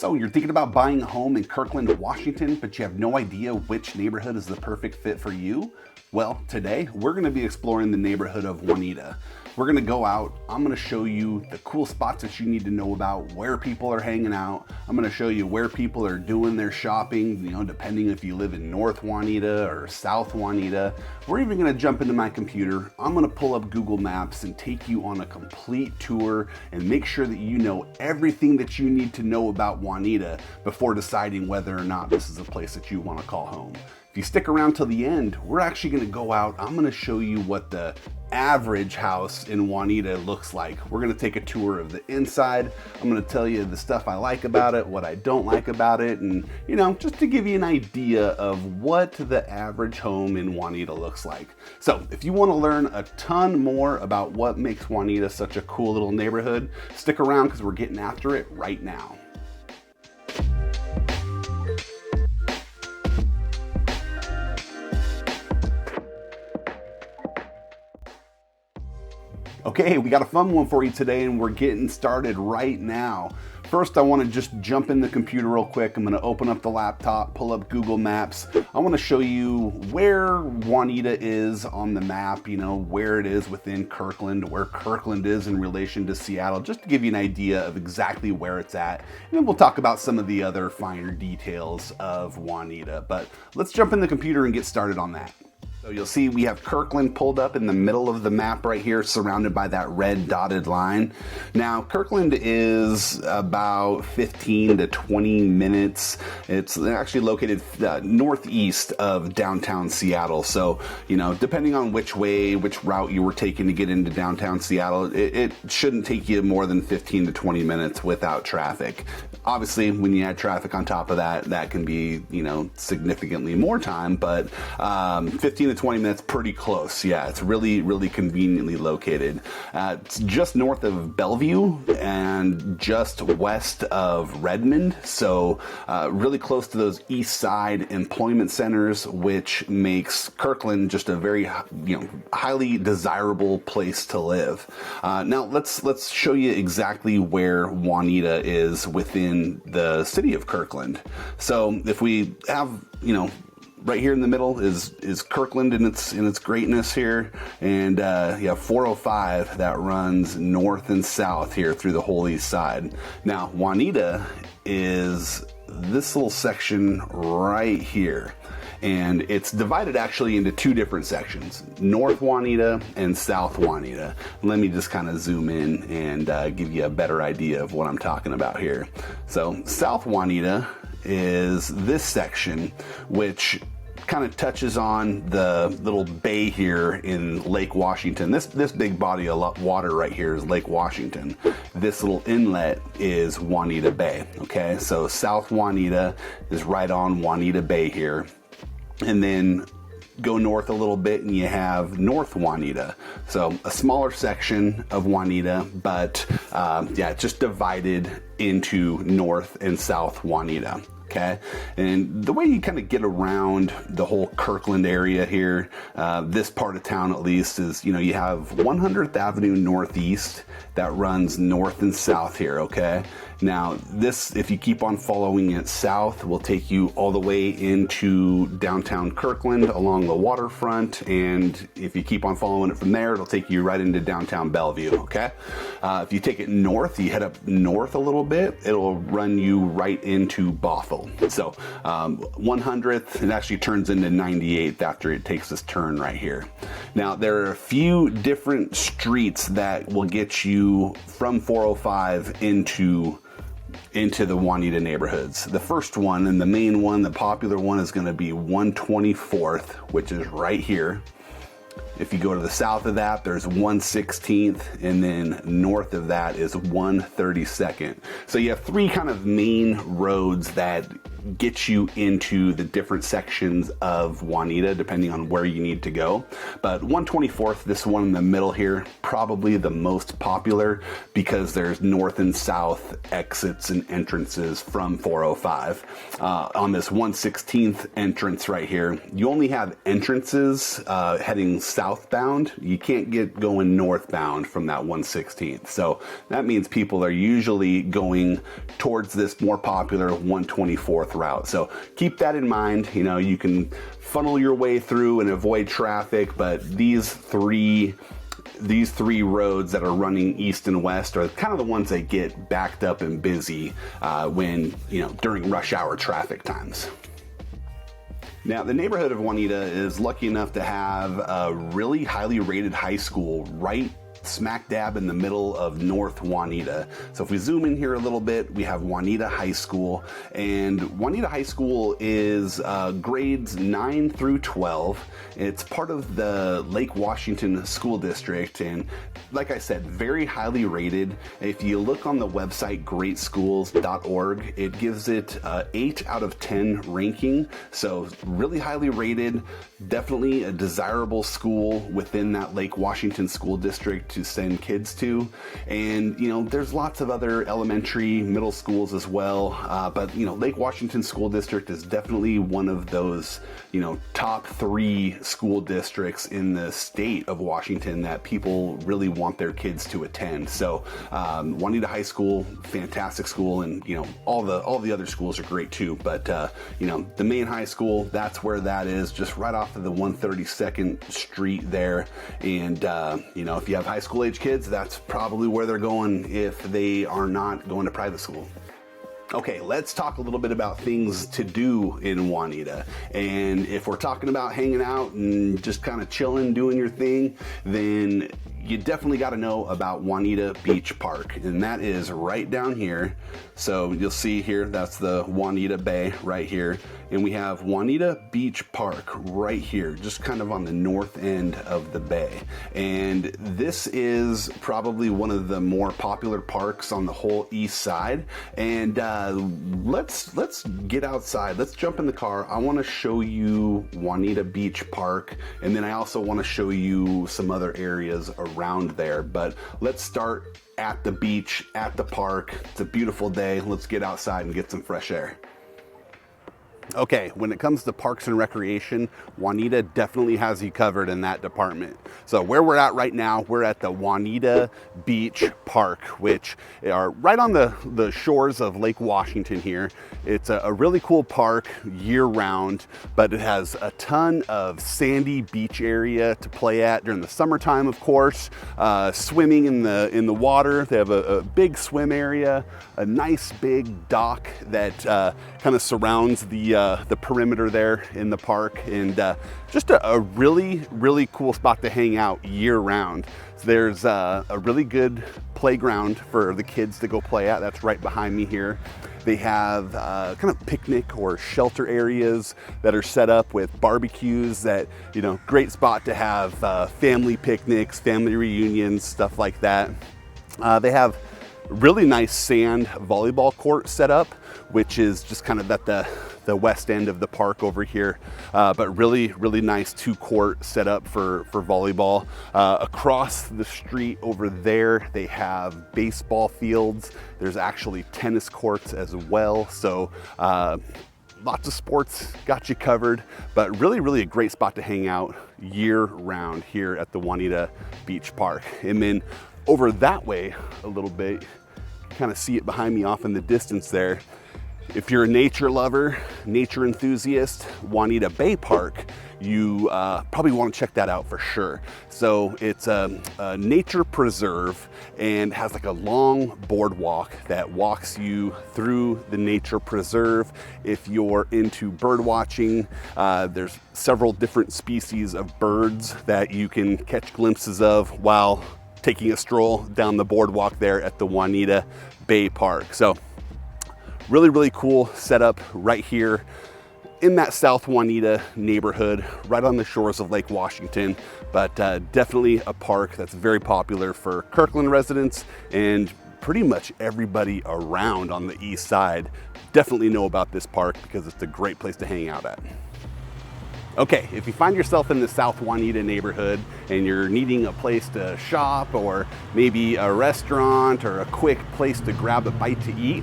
So you're thinking about buying a home in Kirkland, Washington, but you have no idea which neighborhood is the perfect fit for you? Well, today we're going to be exploring the neighborhood of Juanita. We're going to go out. I'm going to show you the cool spots that you need to know about, where people are hanging out. I'm going to show you where people are doing their shopping, depending if you live in North Juanita or South Juanita. We're even going to jump into my computer. I'm going to pull up Google Maps and take you on a complete tour and make sure that you know everything that you need to know about Juanita before deciding whether or not this is a place that you want to call home. If you stick around till the end, we're actually going to go out. I'm going to show you what the average house in Juanita looks like. We're going to take a tour of the inside. I'm going to tell you the stuff I like about it, what I don't like about it, and just to give you an idea of what the average home in Juanita looks like. So if you want to learn a ton more about what makes Juanita such a cool little neighborhood, stick around because we're getting after it right now. Okay, we got a fun one for you today and we're getting started right now. First, I want to just jump in the computer real quick. I'm going to open up the laptop, pull up Google Maps. I want to show you where Juanita is on the map, where it is within Kirkland, where Kirkland is in relation to Seattle, just to give you an idea of exactly where it's at. And then we'll talk about some of the other finer details of Juanita. But let's jump in the computer and get started on that. So you'll see we have Kirkland pulled up in the middle of the map right here, surrounded by that red dotted line. Now, Kirkland is about 15 to 20 minutes. It's actually located northeast of downtown Seattle. So, depending on which route you were taking to get into downtown Seattle, it shouldn't take you more than 15 to 20 minutes without traffic. Obviously, when you add traffic on top of that, that can be, significantly more time, but 15 to 20 minutes, pretty close. Yeah, it's really, really conveniently located. It's just north of Bellevue and just west of Redmond. So really close to those east side employment centers, which makes Kirkland just a very, highly desirable place to live. Now let's show you exactly where Juanita is within the city of Kirkland. So if we have, right here in the middle is Kirkland in its greatness here, and 405 that runs north and south here through the whole east side. Now Juanita is this little section right here, and it's divided actually into two different sections, North Juanita and South Juanita. Let me just kind of zoom in and give you a better idea of what I'm talking about here. So South Juanita is this section, which kind of touches on the little bay here in Lake Washington. This big body of water right here is Lake Washington. This little inlet is Juanita Bay. Okay, so South Juanita is right on Juanita Bay here, and then go north a little bit and you have North Juanita. So a smaller section of Juanita, but just divided into North and South Juanita. Okay, and the way you kind of get around the whole Kirkland area here, this part of town at least, is you have 100th Avenue Northeast that runs north and south here. Okay, now this, if you keep on following it south, will take you all the way into downtown Kirkland along the waterfront, and if you keep on following it from there, it'll take you right into downtown Bellevue. Okay, if you take it north, you head up north a little bit, it'll run you right into Bothell. So 100th, it actually turns into 98th after it takes this turn right here. Now there are a few different streets that will get you from 405 into the Juanita neighborhoods. The first one, and the main one, the popular one, is going to be 124th, which is right here. If you go to the south of that, there's 116th, and then north of that is 132nd. So you have three kind of main roads that get you into the different sections of Juanita depending on where you need to go. But 124th, this one in the middle here, probably the most popular because there's north and south exits and entrances from 405. On this 116th entrance right here, you only have entrances heading southbound. You can't get going northbound from that 116th. So that means people are usually going towards this more popular 124th route. So keep that in mind. You know, you can funnel your way through and avoid traffic, but these three roads that are running east and west are kind of the ones that get backed up and busy when, you know, during rush hour traffic times. Now, the neighborhood of Juanita is lucky enough to have a really highly rated high school right smack dab in the middle of North Juanita. So if we zoom in here a little bit, we have Juanita High School, and Juanita High School is grades 9 through 12. It's part of the Lake Washington School District, and like I said, very highly rated. If you look on the website greatschools.org, it gives it 8 out of 10 ranking. So really highly rated, definitely a desirable school within that Lake Washington School District to send kids to. And you know, there's lots of other elementary, middle schools as well, but you know, Lake Washington School District is definitely one of those, you know, top 3 school districts in the state of Washington that people really want their kids to attend. So Juanita High School, fantastic school, and you know, all the other schools are great too, but you know, the main high school, that's where that is, just right off of the 132nd Street there. And you know, if you have high school age kids, that's probably where they're going if they are not going to private school. Okay, let's talk a little bit about things to do in Juanita. And if we're talking about hanging out and just kind of chilling, doing your thing, then you definitely got to know about Juanita Beach Park, and that is right down here. So you'll see here, that's the Juanita Bay right here, and we have Juanita Beach Park right here, just kind of on the north end of the bay. And this is probably one of the more popular parks on the whole east side. And let's get outside. Let's jump in the car. I want to show you Juanita Beach Park, and then I also want to show you some other areas around there. But let's start at the beach, at the park. It's a beautiful day. Let's get outside and get some fresh air. Okay, when it comes to parks and recreation, Juanita definitely has you covered in that department. So where we're at right now, we're at the Juanita Beach Park, which are right on the shores of Lake Washington here. It's a really cool park year round, but it has a ton of sandy beach area to play at during the summertime, of course. Swimming in the water. They have a big swim area, a nice big dock that kind of surrounds the perimeter there in the park, and just a really cool spot to hang out year round. So there's a really good playground for the kids to go play at. That's right behind me here. They have kind of picnic or shelter areas that are set up with barbecues that, you know, great spot to have family picnics, family reunions, stuff like that. They have really nice sand volleyball court set up, which is just kind of at the west end of the park over here, but really nice 2-court set up for volleyball. Across the street over there, they have baseball fields. There's actually tennis courts as well. So lots of sports got you covered, but really a great spot to hang out year round here at the Juanita Beach Park. And then over that way a little bit, you kind of see it behind me off in the distance there. If you're a nature lover, nature enthusiast, Juanita Bay Park, you probably want to check that out for sure. So it's a nature preserve and has like a long boardwalk that walks you through the nature preserve. If you're into bird watching, there's several different species of birds that you can catch glimpses of while taking a stroll down the boardwalk there at the Juanita Bay Park. So really cool setup right here in that South Juanita neighborhood, right on the shores of Lake Washington, but definitely a park that's very popular for Kirkland residents and pretty much everybody around on the east side definitely know about this park because it's a great place to hang out at. Okay, if you find yourself in the South Juanita neighborhood and you're needing a place to shop, or maybe a restaurant or a quick place to grab a bite to eat,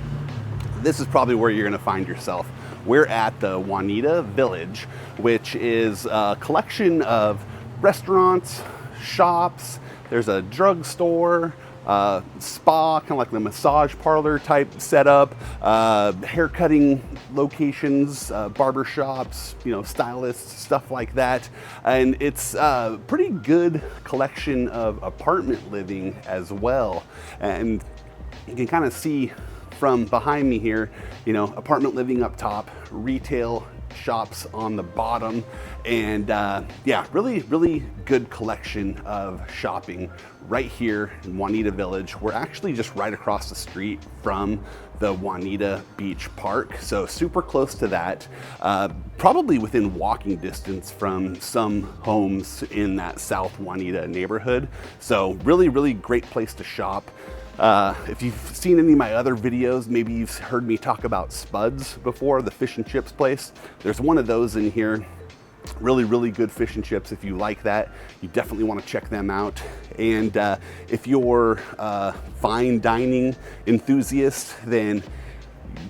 this is probably where you're gonna find yourself. We're at the Juanita Village, which is a collection of restaurants, shops. There's a drugstore, spa, kind of like the massage parlor type setup, hair cutting locations, barber shops, you know, stylists, stuff like that. And it's a pretty good collection of apartment living as well. And you can kind of see from behind me here, you know, apartment living up top, retail shops on the bottom, and yeah, really good collection of shopping right here in Juanita Village. We're actually just right across the street from the Juanita Beach Park, so super close to that, probably within walking distance from some homes in that South Juanita neighborhood. So really great place to shop. If you've seen any of my other videos, maybe you've heard me talk about Spuds before, the fish and chips place. There's one of those in here. Really good fish and chips. If you like that, you definitely want to check them out. And if you're a fine dining enthusiast, then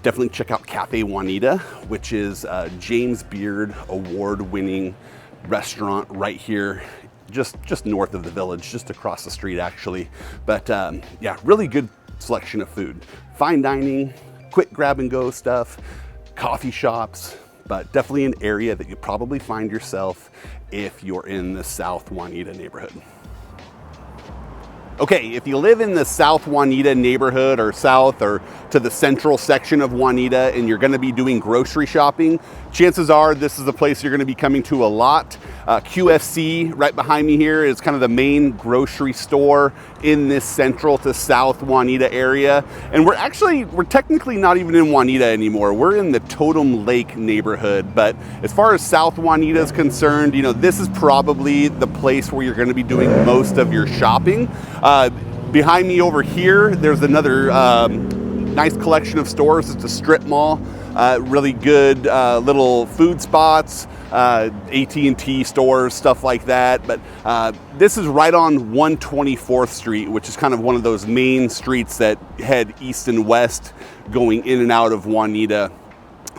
definitely check out Cafe Juanita, which is a James Beard award-winning restaurant right here, just north of the village, just across the street actually. But yeah, really good selection of food. Fine dining, quick grab and go stuff, coffee shops, but definitely an area that you probably find yourself if you're in the South Juanita neighborhood. Okay, if you live in the South Juanita neighborhood or south or to the central section of Juanita and you're gonna be doing grocery shopping, chances are this is the place you're gonna be coming to a lot. QFC right behind me here is kind of the main grocery store in this central to South Juanita area. And we're technically not even in Juanita anymore. We're in the Totem Lake neighborhood. But as far as South Juanita is concerned, you know, this is probably the place where you're gonna be doing most of your shopping. Behind me over here, there's another nice collection of stores. It's a strip mall, really good little food spots, AT&T stores, stuff like that. But this is right on 124th Street, which is kind of one of those main streets that head east and west going in and out of Juanita.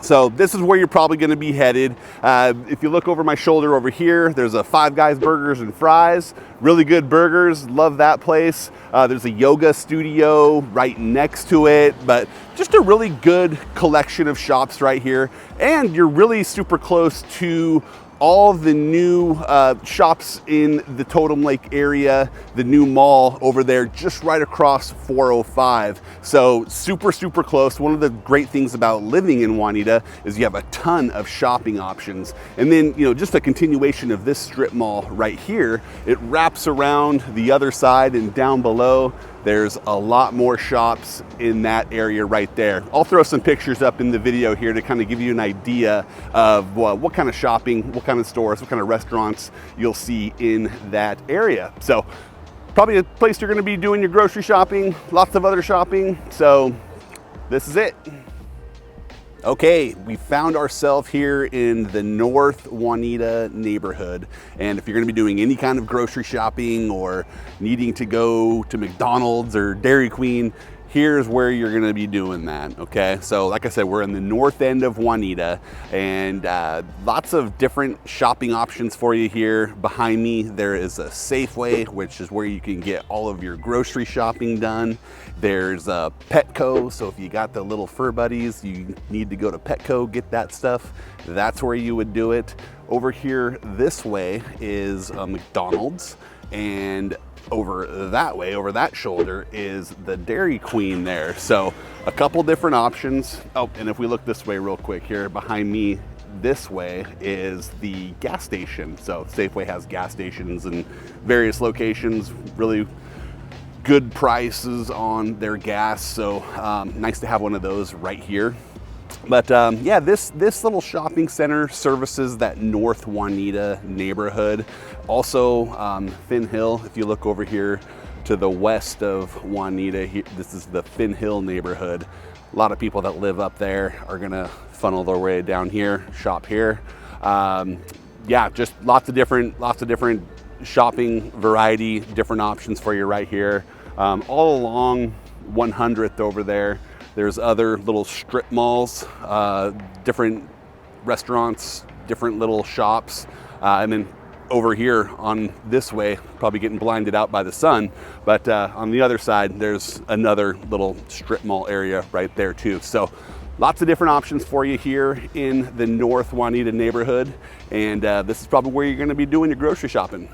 So this is where you're probably going to be headed. If you look over my shoulder over here, there's a Five Guys Burgers and Fries. Really good burgers, love that place. There's a yoga studio right next to it, but just a really good collection of shops right here. And you're really super close to all the new shops in the Totem Lake area, the new mall over there just right across 405. So super close. One of the great things about living in Juanita is you have a ton of shopping options. And then, you know, just a continuation of this strip mall right here, it wraps around the other side, and down below there's a lot more shops in that area right there. I'll throw some pictures up in the video here to kind of give you an idea of what kind of shopping, what kind of stores, what kind of restaurants you'll see in that area. So probably a place you're gonna be doing your grocery shopping, lots of other shopping. So this is it. Okay, we found ourselves here in the North Juanita neighborhood. And if you're gonna be doing any kind of grocery shopping or needing to go to McDonald's or Dairy Queen, here's where you're gonna be doing that, okay? So like I said, we're in the north end of Juanita, and lots of different shopping options for you here. Behind me, there is a Safeway, which is where you can get all of your grocery shopping done. There's a Petco, so if you got the little fur buddies, you need to go to Petco, get that stuff, that's where you would do it. Over here, this way is a McDonald's, and over that way, over that shoulder, is the Dairy Queen there. So a couple different options. Oh, and if we look this way real quick here, behind me this way is the gas station. So Safeway has gas stations in various locations, really good prices on their gas. So nice to have one of those right here. But yeah, this little shopping center services that North Juanita neighborhood. Also, Finn Hill, if you look over here to to the west of Juanita. This is the Finn Hill neighborhood. A lot of people that live up there are gonna funnel their way down here, shop here. Yeah, just lots of different shopping variety, different options for you right here. All along 100th over there, there's other little strip malls, different restaurants, different little shops, and then over here on this way, probably getting blinded out by the sun, but on the other side, there's another little strip mall area right there too. So lots of different options for you here in the North Juanita neighborhood. And this is probably where you're gonna be doing your grocery shopping.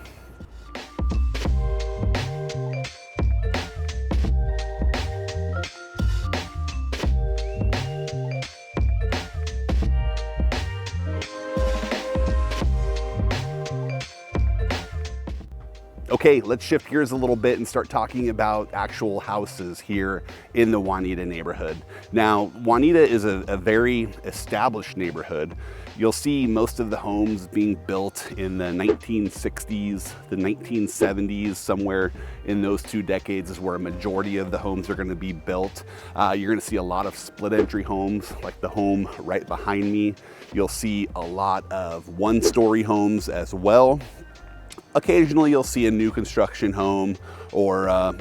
Okay, let's shift gears a little bit and start talking about actual houses here in the Juanita neighborhood. Now, Juanita is a very established neighborhood. You'll see most of the homes being built in the 1960s, the 1970s, somewhere in those two decades is where a majority of the homes are going to be built. You're going to see a lot of split entry homes, like the home right behind me. You'll see a lot of one-story homes as well. Occasionally you'll see a new construction home or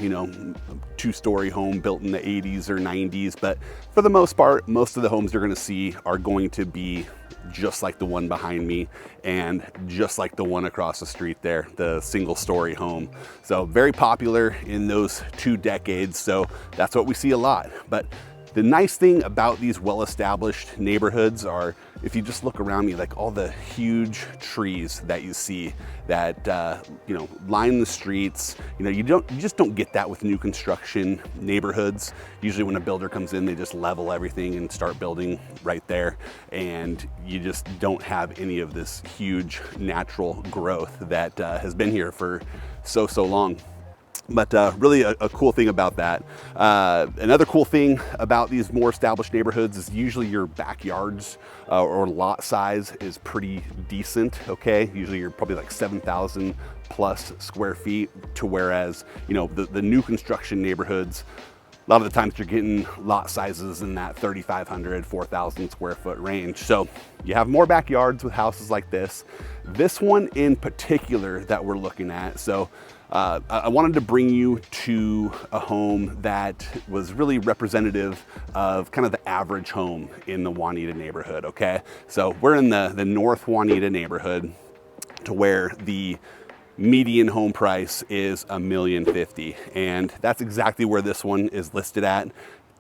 two-story home built in the 80s or 90s, but for the most part, most of the homes you're going to see are going to be just like the one behind me and just like the one across the street there, the single-story home. So very popular in those two decades, so that's what we see a lot. But the nice thing about these well-established neighborhoods are, if you just look around me, like all the huge trees that you see that line the streets. You just don't get that with new construction neighborhoods. Usually when a builder comes in, they just level everything and start building right there, and you just don't have any of this huge natural growth that has been here for so long. But really a cool thing about that. Another cool thing about these more established neighborhoods is usually your backyards or lot size is pretty decent, okay? Usually you're probably like 7,000 plus square feet, to whereas, the new construction neighborhoods, a lot of the times you're getting lot sizes in that 3,500, 4,000 square foot range. So you have more backyards with houses like this. This one in particular that we're looking at, so I wanted to bring you to a home that was really representative of kind of the average home in the Juanita neighborhood, okay? So we're in the North Juanita neighborhood, to where the median home price is $1,050,000, and that's exactly where this one is listed at.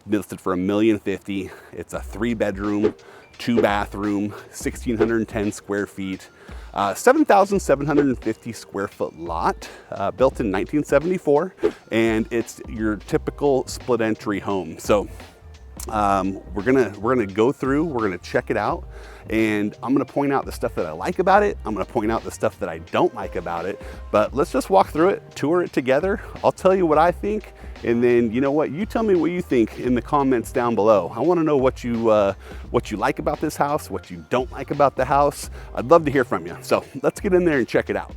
Listed for $1,050,000. It's a 3-bedroom, 2-bathroom, 1,610 square feet. 7,750 square foot lot, built in 1974, and it's your typical split entry home. So we're gonna go through, we're gonna check it out, and I'm gonna point out the stuff that I like about it. I'm gonna point out the stuff that I don't like about it, but let's just walk through it, tour it together. I'll tell you what I think, and then you know what, you tell me what you think in the comments down below. I wanna know what you like about this house, what you don't like about the house. I'd love to hear from you. So let's get in there and check it out.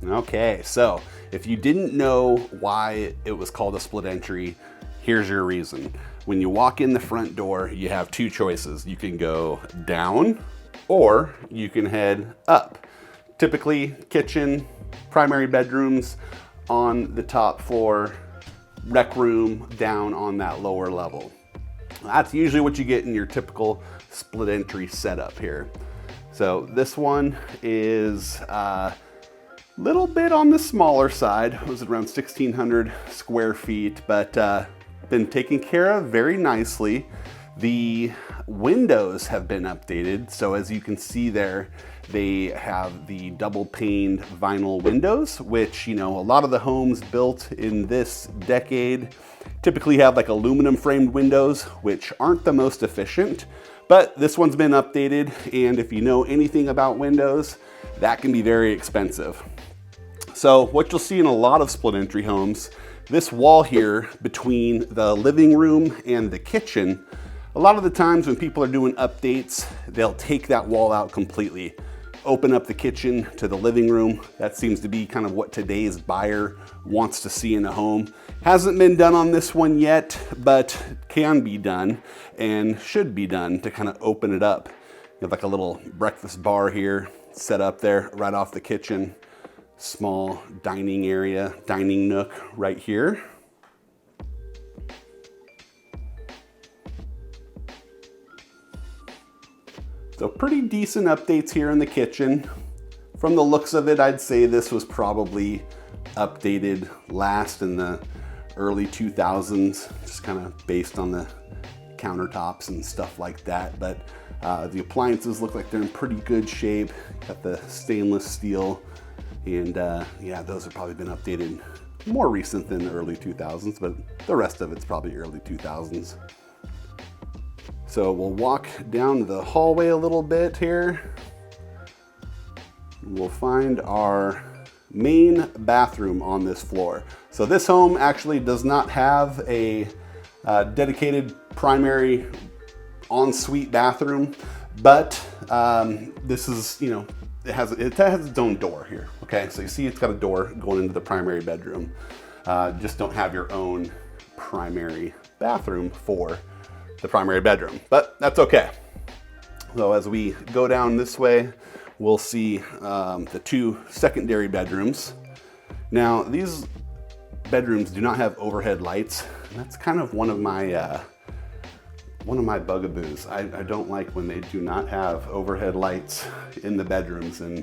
Okay, so if you didn't know why it was called a split entry, here's your reason. When you walk in the front door, you have two choices. You can go down or you can head up. Typically kitchen, primary bedrooms on the top floor, rec room down on that lower level. That's usually what you get in your typical split entry setup here. So this one is little bit on the smaller side. It was around 1,600 square feet, but been taken care of very nicely. The windows have been updated. So as you can see there, they have the double paned vinyl windows, which, a lot of the homes built in this decade typically have like aluminum framed windows, which aren't the most efficient, But this one's been updated, and if you know anything about windows, that can be very expensive. So what you'll see in a lot of split entry homes, this wall here between the living room and the kitchen, a lot of the times when people are doing updates, they'll take that wall out completely, open up the kitchen to the living room. That seems to be kind of what today's buyer wants to see in a home. Hasn't been done on this one yet, but can be done and should be done to kind of open it up. You have like a little breakfast bar here set up there right off the kitchen. Small dining area, dining nook right here. So pretty decent updates here in the kitchen. From the looks of it, I'd say this was probably updated last in the early 2000s, just kind of based on the countertops and stuff like that. But the appliances look like they're in pretty good shape. Got the stainless steel, and yeah, those have probably been updated more recent than the early 2000s, but the rest of it's probably early 2000s. So we'll walk down the hallway a little bit here. We'll find our main bathroom on this floor. So this home actually does not have a dedicated primary ensuite bathroom, but this is, you know, it has its own door here. Okay, so you see it's got a door going into the primary bedroom. Just don't have your own primary bathroom for the primary bedroom, but that's okay. So as we go down this way, we'll see the two secondary bedrooms. Now these bedrooms do not have overhead lights. And that's kind of one of my bugaboos. I don't like when they do not have overhead lights in the bedrooms, and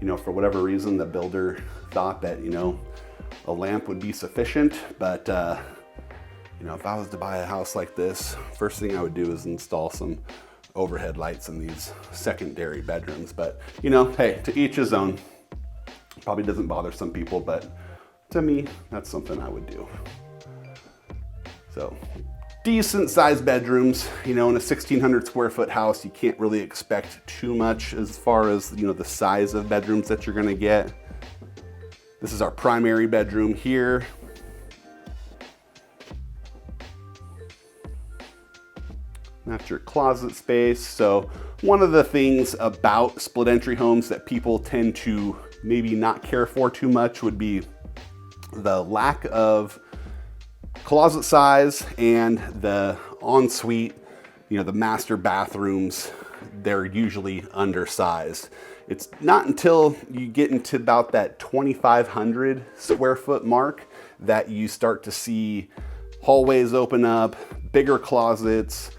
you know, for whatever reason the builder thought that, you know, a lamp would be sufficient, but you know, if I was to buy a house like this, first thing I would do is install some overhead lights in these secondary bedrooms. But you know, hey, to each his own. Probably doesn't bother some people, but to me, that's something I would do. So decent sized bedrooms. You know, in a 1,600 square foot house, you can't really expect too much as far as, you know, the size of bedrooms that you're gonna get. This is our primary bedroom here. That's your closet space. So one of the things about split entry homes that people tend to maybe not care for too much would be the lack of closet size and the ensuite, you know, the master bathrooms, they're usually undersized. It's not until you get into about that 2,500 square foot mark that you start to see hallways open up, bigger closets,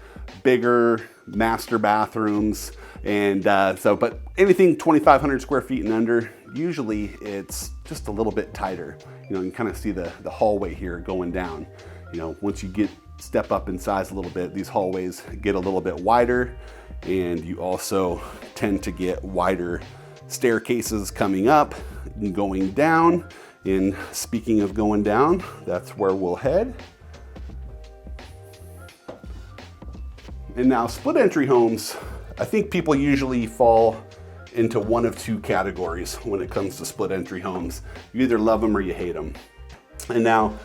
bigger master bathrooms, and but anything 2,500 square feet and under, usually it's just a little bit tighter. You know, you can kind of see the hallway here going down. You know, once you step up in size a little bit, these hallways get a little bit wider, and you also tend to get wider staircases coming up and going down. And speaking of going down, that's where we'll head. And now split entry homes, I think people usually fall into one of two categories when it comes to split entry homes. You either love them or you hate them. And now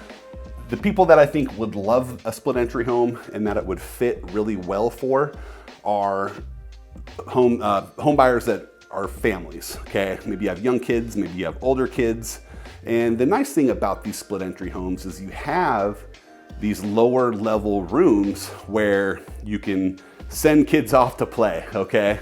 the people that I think would love a split entry home and that it would fit really well for are home buyers that are families, okay? Maybe you have young kids, maybe you have older kids. And the nice thing about these split entry homes is you have these lower level rooms where you can send kids off to play, okay?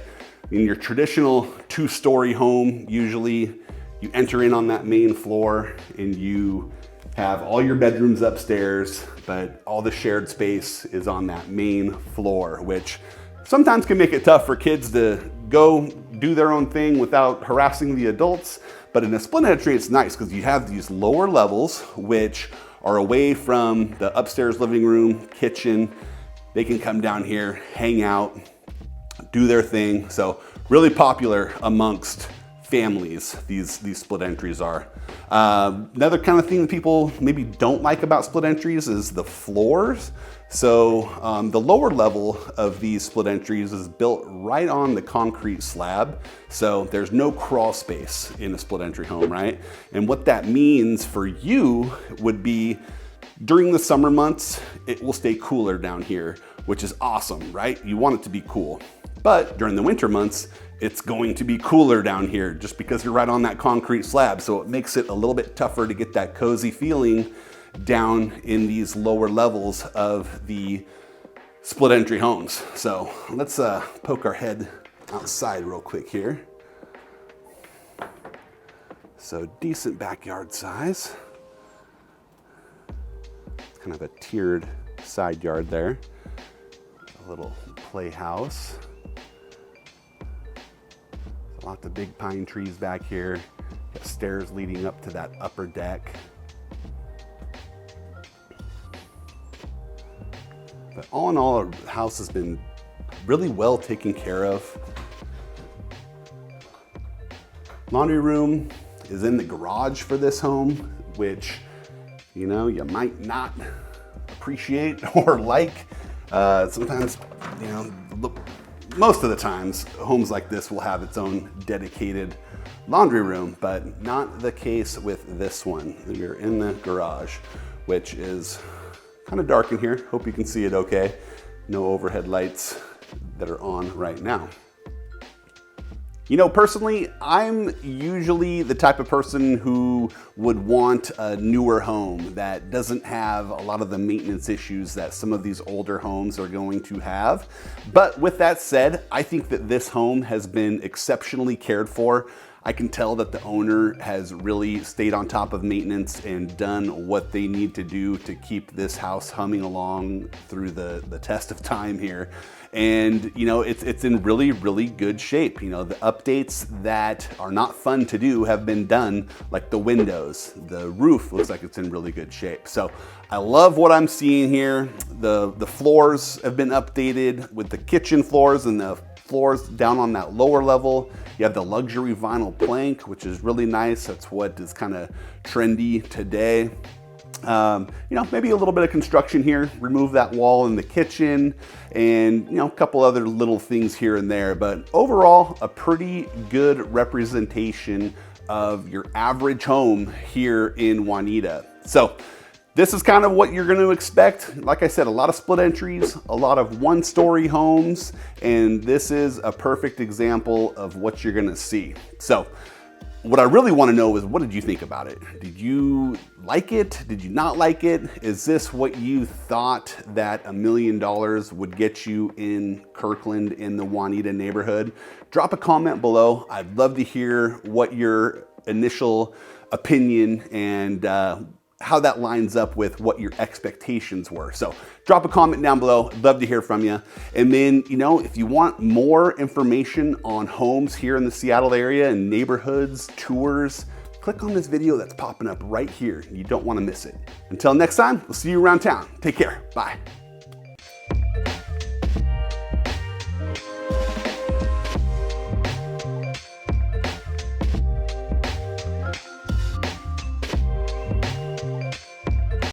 In your traditional 2-story home, usually you enter in on that main floor and you have all your bedrooms upstairs, but all the shared space is on that main floor, which sometimes can make it tough for kids to go do their own thing without harassing the adults. But in a split entry, it's nice because you have these lower levels, which are away from the upstairs living room, kitchen. They can come down here, hang out, do their thing. So really popular amongst families, these split entries are. Another kind of thing that people maybe don't like about split entries is the floors. So the lower level of these split entries is built right on the concrete slab. So there's no crawl space in a split entry home, right? And what that means for you would be during the summer months, it will stay cooler down here, which is awesome, right? You want it to be cool. But during the winter months, it's going to be cooler down here just because you're right on that concrete slab. So it makes it a little bit tougher to get that cozy feeling down in these lower levels of the split entry homes. So let's poke our head outside real quick here. So decent backyard size. It's kind of a tiered side yard there. A little playhouse. Lots of big pine trees back here. Got stairs leading up to that upper deck. But all in all, the house has been really well taken care of. Laundry room is in the garage for this home, which, you know, you might not appreciate or like. Sometimes, you know, most of the times, homes like this will have its own dedicated laundry room, but not the case with this one. You're in the garage, which is kind of dark in here. Hope you can see it okay. No overhead lights that are on right now. You know, personally, I'm usually the type of person who would want a newer home that doesn't have a lot of the maintenance issues that some of these older homes are going to have. But with that said, I think that this home has been exceptionally cared for. I can tell that the owner has really stayed on top of maintenance and done what they need to do to keep this house humming along through the test of time here. And you know, it's in really, really good shape. You know, the updates that are not fun to do have been done, like the windows. The roof looks like it's in really good shape. So I love what I'm seeing here. The floors have been updated with the kitchen floors and the floors down on that lower level. You have the luxury vinyl plank, which is really nice. That's what is kind of trendy today. You know, maybe a little bit of construction here, remove that wall in the kitchen, and you know, a couple other little things here and there, but overall a pretty good representation of your average home here in Juanita. So this is kind of what you're going to expect. Like I said, a lot of split entries, a lot of one-story homes, and this is a perfect example of what you're going to see. So what I really want to know is, what did you think about it? Did you like it? Did you not like it? Is this what you thought that $1 million would get you in Kirkland, in the Juanita neighborhood? Drop a comment below. I'd love to hear what your initial opinion and how that lines up with what your expectations were. So drop a comment down below. I'd love to hear from you. And then, you know, if you want more information on homes here in the Seattle area and neighborhoods, tours, click on this video that's popping up right here. You don't want to miss it. Until next time, we'll see you around town. Take care. Bye.